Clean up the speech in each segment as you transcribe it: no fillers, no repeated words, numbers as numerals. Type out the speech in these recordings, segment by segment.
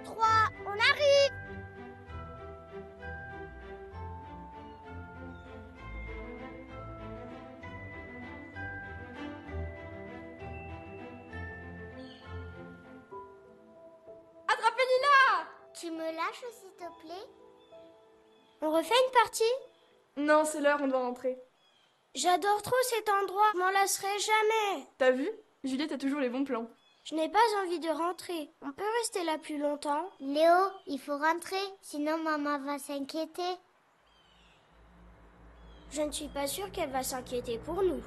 3, on arrive! Attrapez Lila! Tu me lâches s'il te plaît? On refait une partie? Non, c'est l'heure, on doit rentrer. J'adore trop cet endroit, je m'en lasserai jamais. T'as vu? Juliette a toujours les bons plans. Je n'ai pas envie de rentrer. On peut rester là plus longtemps? Léo, il faut rentrer, sinon maman va s'inquiéter. Je ne suis pas sûre qu'elle va s'inquiéter pour nous.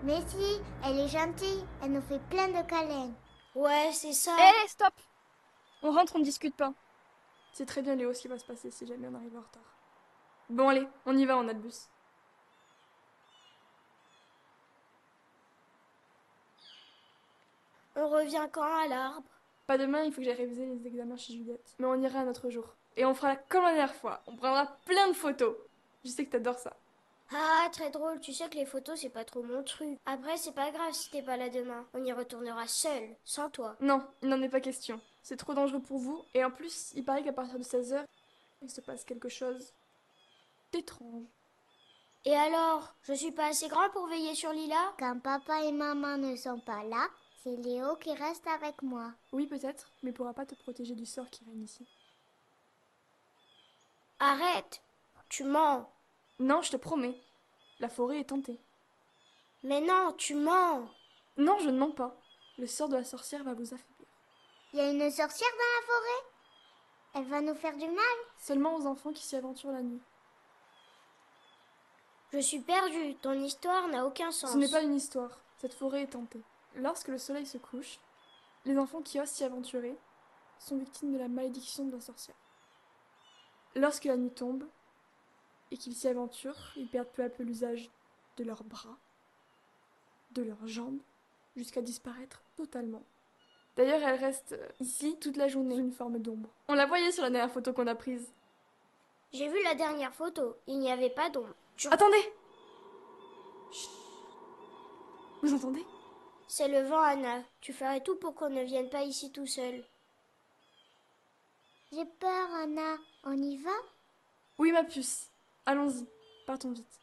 Mais si, elle est gentille, elle nous fait plein de câlins. Ouais, c'est ça. Hé, stop! On rentre, on ne discute pas. C'est très bien, Léo, ce qui va se passer si jamais on arrive en retard. Bon, allez, on y va, on a le bus. On revient quand à l'arbre? Pas demain, il faut que j'aille réviser les examens chez Juliette. Mais on ira un autre jour. Et on fera comme la dernière fois. On prendra plein de photos. Je sais que t'adores ça. Ah, très drôle, tu sais que les photos c'est pas trop mon truc. Après, c'est pas grave si t'es pas là demain. On y retournera seul, sans toi. Non, il n'en est pas question. C'est trop dangereux pour vous. Et en plus, il paraît qu'à partir de 16h, il se passe quelque chose d'étrange. Et alors, je suis pas assez grand pour veiller sur Lila? Quand papa et maman ne sont pas là, c'est Léo qui reste avec moi. Oui, peut-être, mais il pourra pas te protéger du sort qui règne ici. Arrête, tu mens. Non, je te promets. La forêt est tentée. Mais non, tu mens. Non, je ne mens pas. Le sort de la sorcière va vous affaiblir. Il y a une sorcière dans la forêt? Elle va nous faire du mal? Seulement aux enfants qui s'y aventurent la nuit. Je suis perdue, ton histoire n'a aucun sens. Ce n'est pas une histoire. Cette forêt est tentée. Lorsque le soleil se couche, les enfants qui osent s'y aventurer sont victimes de la malédiction de la sorcière. Lorsque la nuit tombe et qu'ils s'y aventurent, ils perdent peu à peu l'usage de leurs bras, de leurs jambes, jusqu'à disparaître totalement. D'ailleurs, elle reste ici toute la journée, sous une forme d'ombre. On la voyait sur la dernière photo qu'on a prise. J'ai vu la dernière photo, il n'y avait pas d'ombre. Attendez! Chut. Vous entendez? C'est le vent, Anna. Tu ferais tout pour qu'on ne vienne pas ici tout seul. J'ai peur, Anna. On y va? Oui, ma puce. Allons-y. Partons vite.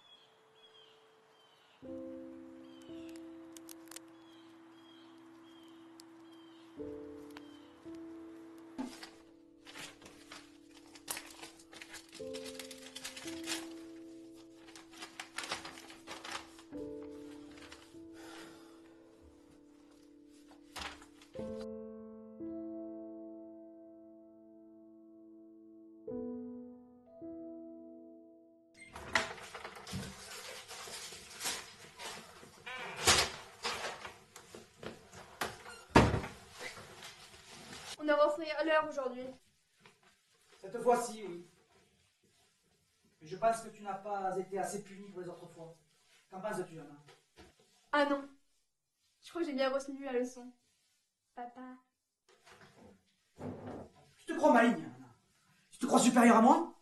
On est rentré à l'heure aujourd'hui. Cette fois-ci, oui. Mais je pense que tu n'as pas été assez puni pour les autres fois. Qu'en penses-tu, Anna? Ah non. Je crois que j'ai bien retenu la leçon. Papa. Tu te crois maligne, Anna? Tu te crois supérieure à moi?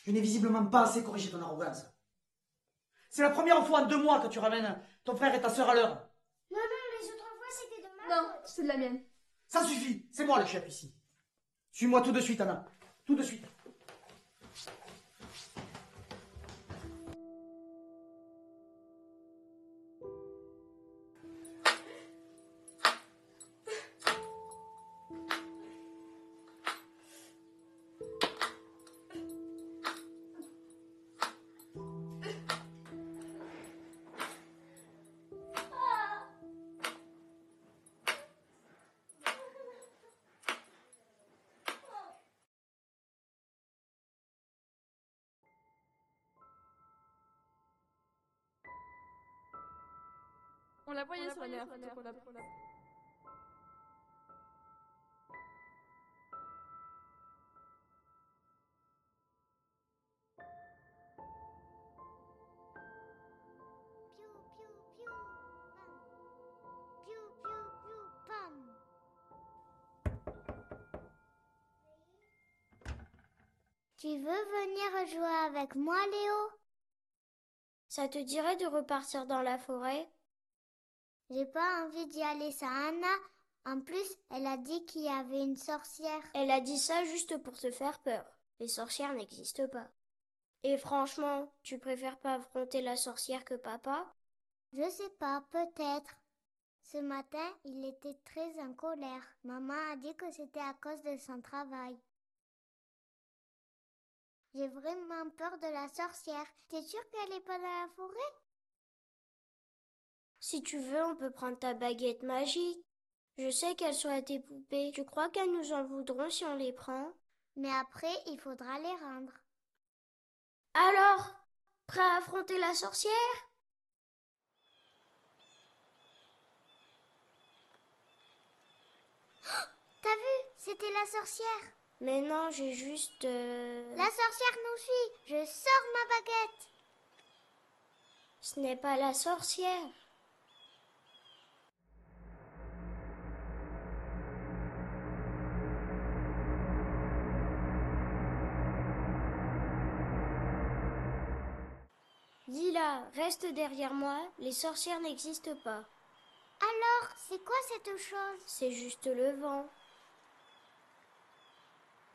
Je n'ai visiblement pas assez corrigé ton arrogance. C'est la première fois en 2 mois que tu ramènes ton frère et ta sœur à l'heure. Non, non, les autres fois c'était de ma Non, c'est de la mienne. Ça suffit, c'est moi le chef ici. Suis-moi tout de suite, Anna. Tout de suite. On la voyait sur la dernière photo qu'on a prise. Piou, piou, piou, pam. Piou, piou, piou, pam. Tu veux venir jouer avec moi, Léo? Ça te dirait de repartir dans la forêt? J'ai pas envie d'y aller sans Anna. En plus, elle a dit qu'il y avait une sorcière. Elle a dit ça juste pour te faire peur. Les sorcières n'existent pas. Et franchement, tu préfères pas affronter la sorcière que papa? Je sais pas, peut-être. Ce matin, il était très en colère. Maman a dit que c'était à cause de son travail. J'ai vraiment peur de la sorcière. T'es sûre qu'elle est pas dans la forêt? Si tu veux, on peut prendre ta baguette magique. Je sais qu'elles sont à tes poupées. Tu crois qu'elles nous en voudront si on les prend? Mais après, il faudra les rendre. Alors, prêt à affronter la sorcière? T'as vu? C'était la sorcière. Mais non, j'ai juste... La sorcière nous suit. Je sors ma baguette. Ce n'est pas la sorcière. Lila, reste derrière moi. Les sorcières n'existent pas. Alors, c'est quoi cette chose? C'est juste le vent.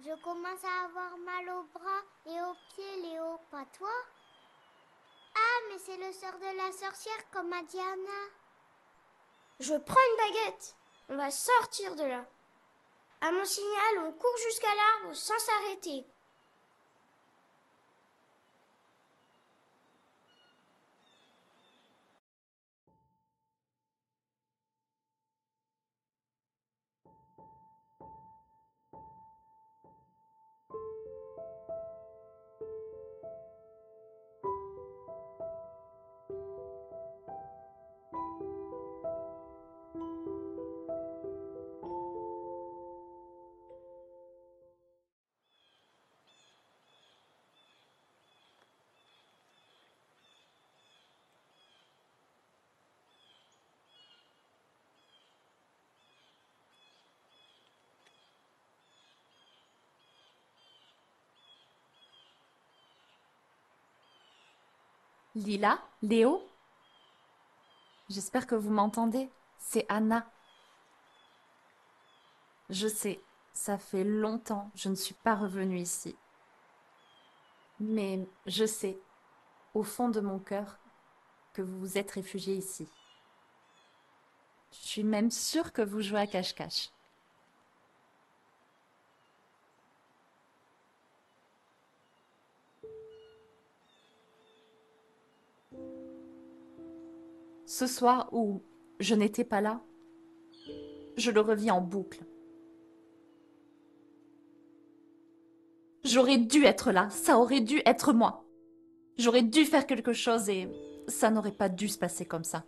Je commence à avoir mal aux bras et aux pieds, Léo, pas toi? Ah, mais c'est le sort de la sorcière, comme a dit Anna. Je prends une baguette. On va sortir de là. À mon signal, on court jusqu'à l'arbre sans s'arrêter. Lila, Léo, j'espère que vous m'entendez. C'est Anna. Je sais, ça fait longtemps, je ne suis pas revenue ici. Mais je sais, au fond de mon cœur, que vous vous êtes réfugiés ici. Je suis même sûre que vous jouez à cache-cache. Ce soir où je n'étais pas là, je le revis en boucle. J'aurais dû être là, ça aurait dû être moi. J'aurais dû faire quelque chose et ça n'aurait pas dû se passer comme ça.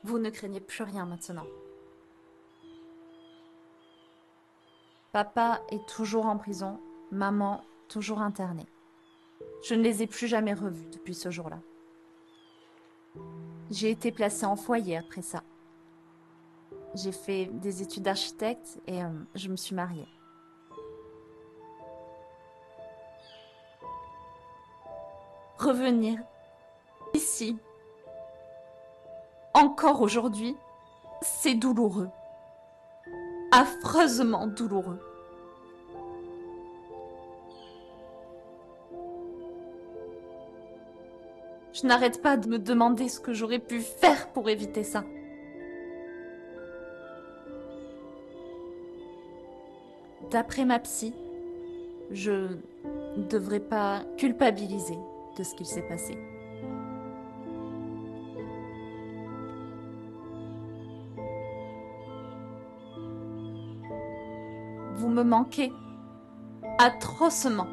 Vous ne craignez plus rien maintenant. Papa est toujours en prison, maman toujours internée. Je ne les ai plus jamais revus depuis ce jour-là. J'ai été placée en foyer après ça. J'ai fait des études d'architecte et je me suis mariée. Revenir ici, encore aujourd'hui, c'est douloureux. Affreusement douloureux. Je n'arrête pas de me demander ce que j'aurais pu faire pour éviter ça. D'après ma psy, je ne devrais pas culpabiliser de ce qu'il s'est passé. Vous me manquez atrocement.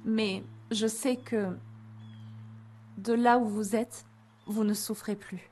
Mais je sais que de là où vous êtes, vous ne souffrez plus.